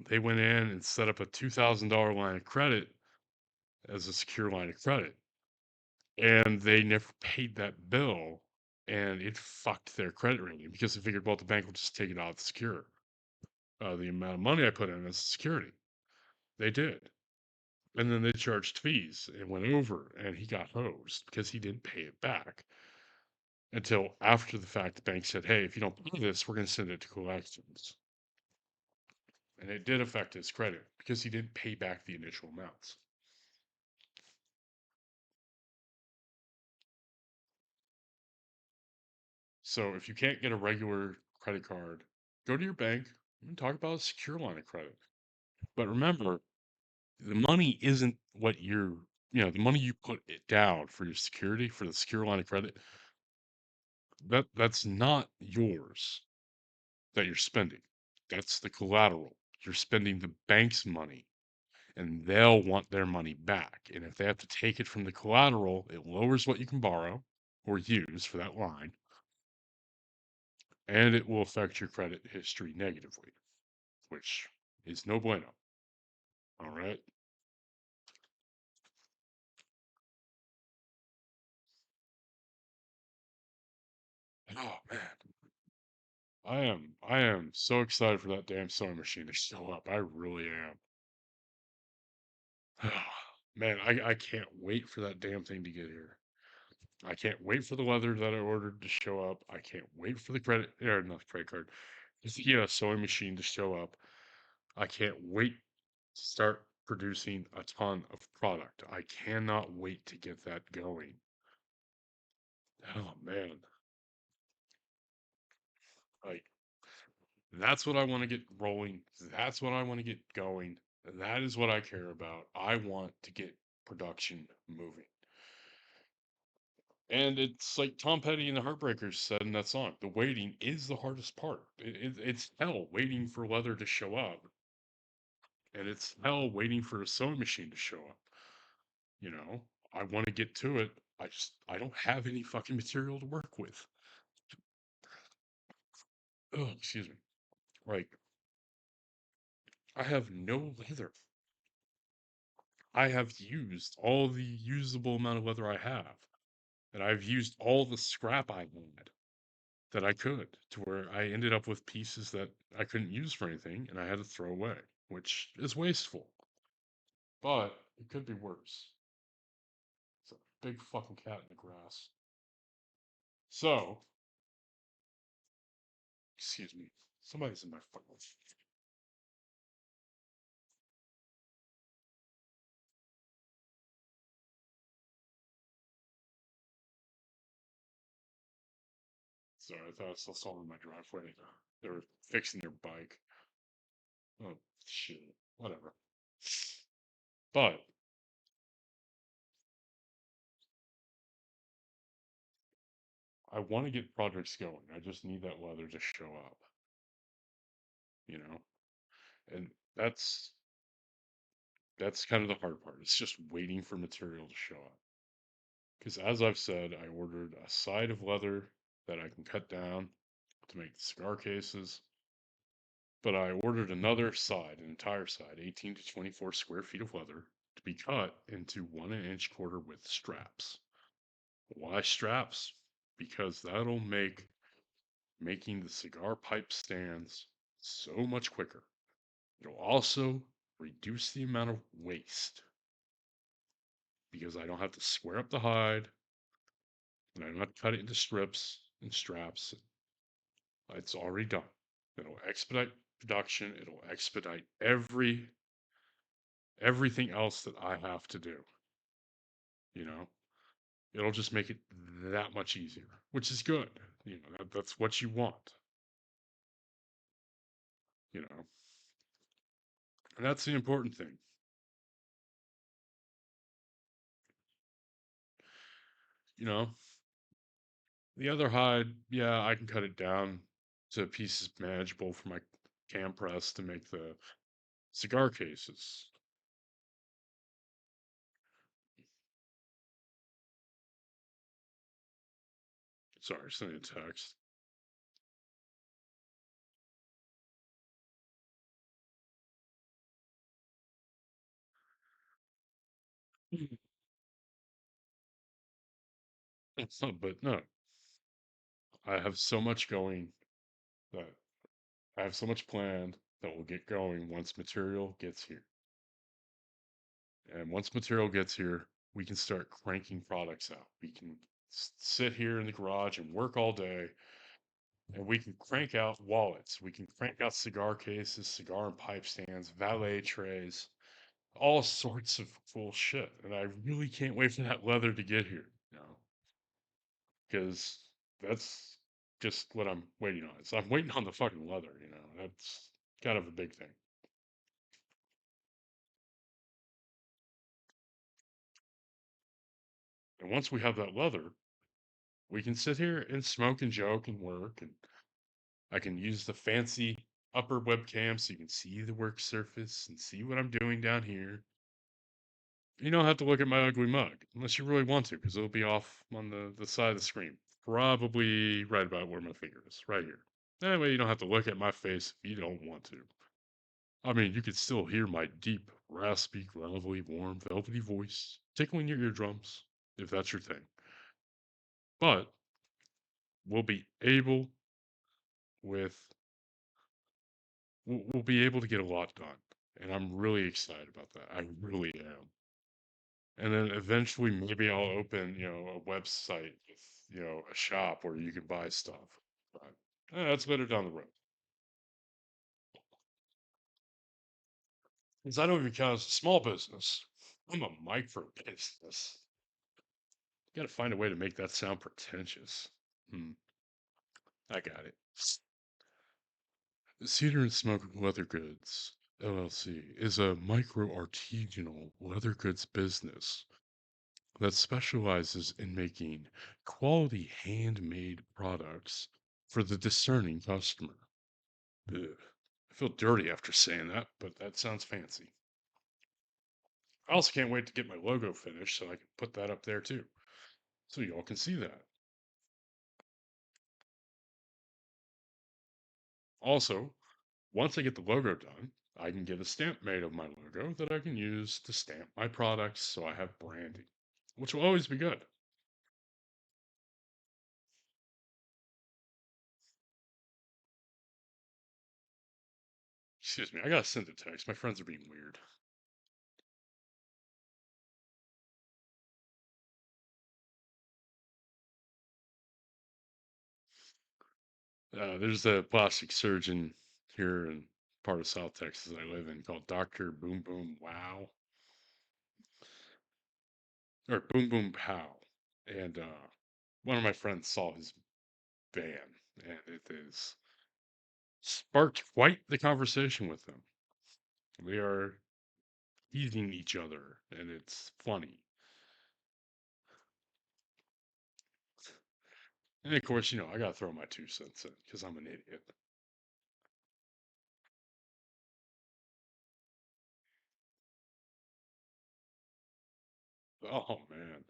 they went in and set up a $2,000 line of credit as a secure line of credit, and they never paid that bill, and it fucked their credit rating because they figured, well, the bank will just take it out secure. The amount of money I put in as security, they did. And then they charged fees. It went over, and he got hosed because he didn't pay it back until after the fact. The bank said, "Hey, if you don't pay this, we're going to send it to collections." and it did affect his credit because he didn't pay back the initial amounts. So if you can't get a regular credit card, go to your bank and talk about a secure line of credit. But remember, the money isn't what the money you put it down for your security for the secure line of credit, that's not yours that you're spending. That's the collateral. You're spending the bank's money and they'll want their money back. And if they have to take it from the collateral, it lowers what you can borrow or use for that line, and it will affect your credit history negatively, which is no bueno. All right. Oh man, I am so excited for that damn sewing machine to show up. I really am. Man, I can't wait for that damn thing to get here. I can't wait for the leather that I ordered to show up. I can't wait for the credit or not the credit card. The sewing machine to show up. I can't wait to start producing a ton of product. I cannot wait to get that going. Oh man. Like that's what I want to get rolling. That's what I want to get going. That is what I care about. I want to get production moving. And it's like Tom Petty and the Heartbreakers said in that song, the waiting is the hardest part. It's hell waiting for leather to show up, and it's hell waiting for a sewing machine to show up. You know, I want to get to it. I don't have any fucking material to work with. Oh, excuse me. Like, I have no leather. I have used all the usable amount of leather I have, and I've used all the scrap I had that I could to where I ended up with pieces that I couldn't use for anything and I had to throw away, which is wasteful. But it could be worse. It's a big fucking cat in the grass. So, excuse me. Somebody's in my fucking. Sorry, I thought I saw someone in my driveway. They were fixing their bike. Oh, shit. Whatever. But I want to get projects going. I just need that weather to show up, you know? And that's kind of the hard part. It's just waiting for material to show up. Because as I've said, I ordered a side of leather that I can cut down to make the cigar cases. But I ordered another side, an entire side, 18 to 24 square feet of leather, to be cut into 1 inch quarter width straps. Why straps? Because that'll make making the cigar pipe stands so much quicker. It'll also reduce the amount of waste because I don't have to square up the hide and I don't have to cut it into strips and straps. It's already done. It'll expedite production. It'll expedite everything else that I have to do. You know, it'll just make it that much easier, which is good. That's what you want. You know, and that's the important thing. You know, the other hide, yeah, I can cut it down to pieces manageable for my cam press to make the cigar cases. Sorry, sending a text. But no, I have so much going that I have so much planned that will get going once material gets here. And once material gets here, we can start cranking products out. We can sit here in the garage and work all day And we can crank out wallets. We can crank out cigar cases, cigar and pipe stands, valet trays, all sorts of cool shit. And I really can't wait for that leather to get here, because that's just what I'm waiting on. So I'm waiting on the fucking leather, That's kind of a big thing. And once we have that leather, we can sit here and smoke and joke and work. And I can use the fancy upper webcam so you can see the work surface and see what I'm doing down here. You don't have to look at my ugly mug unless you really want to, because it'll be off on the side of the screen. Probably right about where my finger is, right here. That way you don't have to look at my face if you don't want to. I mean, you could still hear my deep, raspy, gravelly, warm, velvety voice tickling your eardrums, if that's your thing. But we'll be able with we'll be able to get a lot done. And I'm really excited about that. I really am. And then eventually maybe I'll open, a website with, a shop where you can buy stuff. But that's better down the road. Because I don't even count as a small business. I'm a micro business. Got to find a way to make that sound pretentious. Hmm, I got it. Cedar and Smoke Leather Goods, LLC, is a micro artisanal leather goods business that specializes in making quality handmade products for the discerning customer. Ugh. I feel dirty after saying that, but that sounds fancy. I also can't wait to get my logo finished so I can put that up there too, so y'all can see that. Also, once I get the logo done, I can get a stamp made of my logo that I can use to stamp my products so I have branding, which will always be good. Excuse me, I gotta send a text. My friends are being weird. There's a plastic surgeon here in part of South Texas I live in called Dr. Boom Boom Wow, or Boom Boom Pow. And one of my friends saw his van, and it is sparked quite the conversation with them. We are teasing each other, and it's funny. And of course, I gotta throw my 2 cents in because I'm an idiot. Oh man.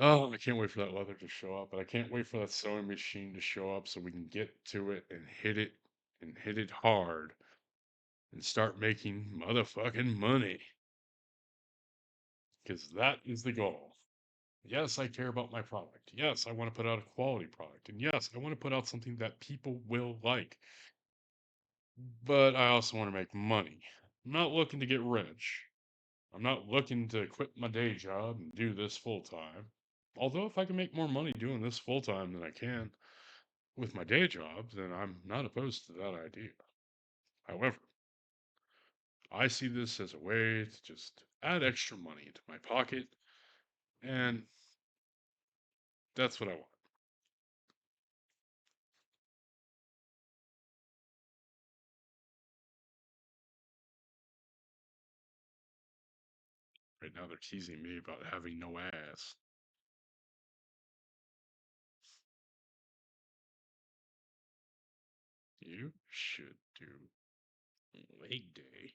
Oh, I can't wait for that leather to show up, but I can't wait for that sewing machine to show up so we can get to it and hit it hard and start making motherfucking money. Because that is the goal. Yes, I care about my product. Yes, I want to put out a quality product. And yes, I want to put out something that people will like. But I also want to make money. I'm not looking to get rich. I'm not looking to quit my day job and do this full time. Although, if I can make more money doing this full time than I can with my day job, then I'm not opposed to that idea. However, I see this as a way to just add extra money into my pocket, and that's what I want. Right now, they're teasing me about having no ass. You should do leg day.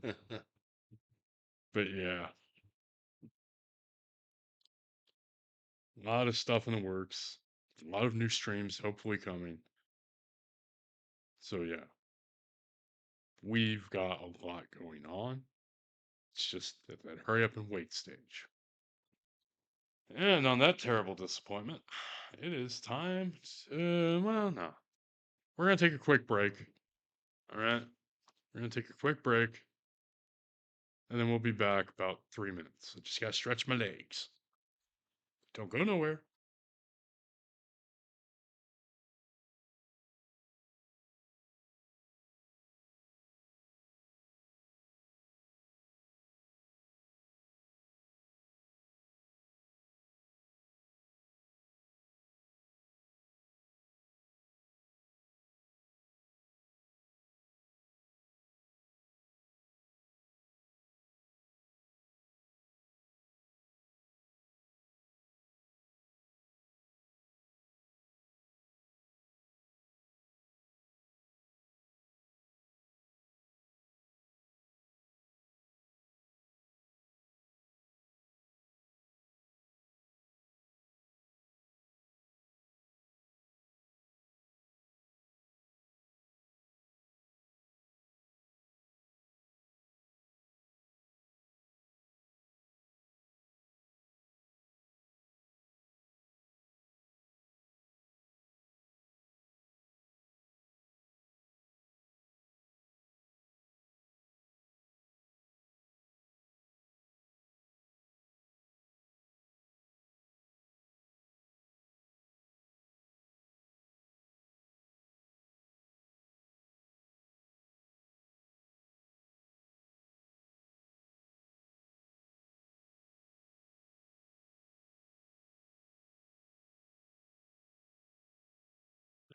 There. But yeah, a lot of stuff in the works. A lot of new streams hopefully coming. So yeah, we've got a lot going on. It's just that hurry up and wait stage. And on that terrible disappointment, it is time to, well, no. We're going to take a quick break. All right. We're going to take a quick break, and then we'll be back about 3 minutes. I just got to stretch my legs. Don't go nowhere.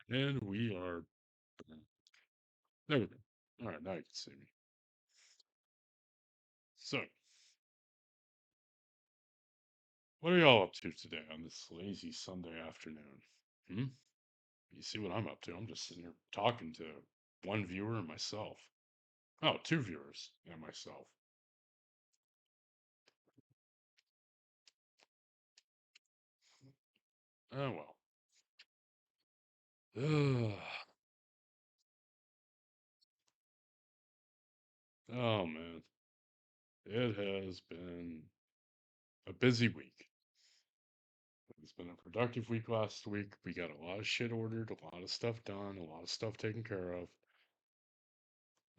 And we are. There we go. All right, now you can see me. So, what are y'all up to today on this lazy Sunday afternoon? Hmm? You see what I'm up to? I'm just sitting here talking to one viewer and myself. Oh, two viewers and myself. Oh well. Ugh. Oh man, it has been a busy week. It's been a productive week last week. We got a lot of shit ordered, a lot of stuff done, a lot of stuff taken care of.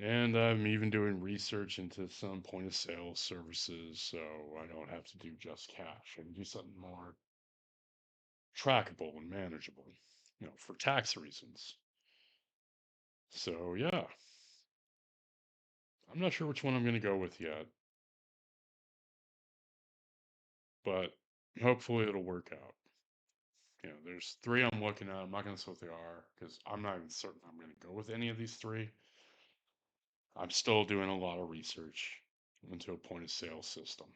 And I'm even doing research into some point of sale services so I don't have to do just cash. I can do something more trackable and manageable, for tax reasons. So, yeah, I'm not sure which one I'm going to go with yet, but hopefully it'll work out. There's three I'm looking at. I'm not going to say what they are because I'm not even certain I'm going to go with any of these three. I'm still doing a lot of research into a point of sale system.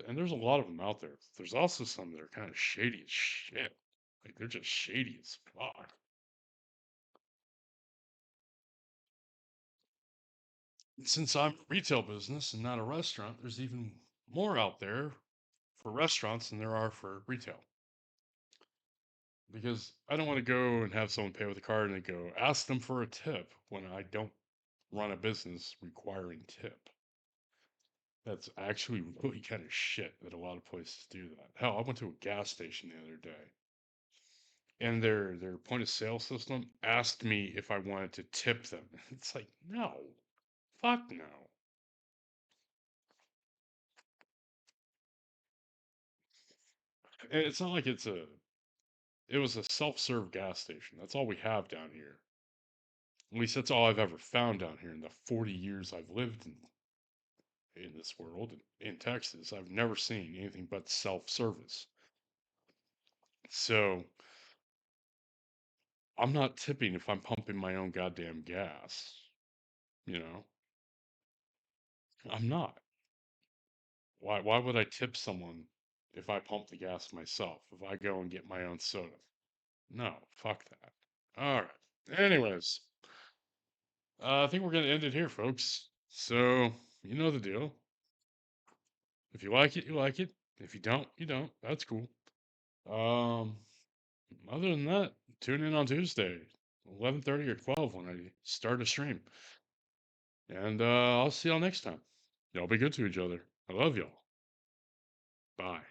And there's a lot of them out there. There's also some that are kind of shady as shit. Like they're just shady as fuck. Since I'm a retail business and not a restaurant, there's even more out there for restaurants than there are for retail. Because I don't want to go and have someone pay with a card and they go, ask them for a tip when I don't run a business requiring tip. That's actually really kind of shit that a lot of places do that. Hell, I went to a gas station the other day and their point of sale system asked me if I wanted to tip them. It's like, no, fuck no. And it's not like it was a self-serve gas station. That's all we have down here. At least that's all I've ever found down here in the 40 years I've lived in this world. In Texas, I've never seen anything but self-service. So I'm not tipping if I'm pumping my own goddamn gas. You know, I'm not. Why would I tip someone if I pump the gas myself? If I go and get my own soda? No, fuck that. All right. Anyways, I think we're gonna end it here, folks. So you know the deal. If you like it, you like it. If you don't, you don't. That's cool. Um, Other than that, tune in on Tuesday, 11:30 or 12 when I start a stream. And I'll see y'all next time. Y'all be good to each other. I love y'all. Bye.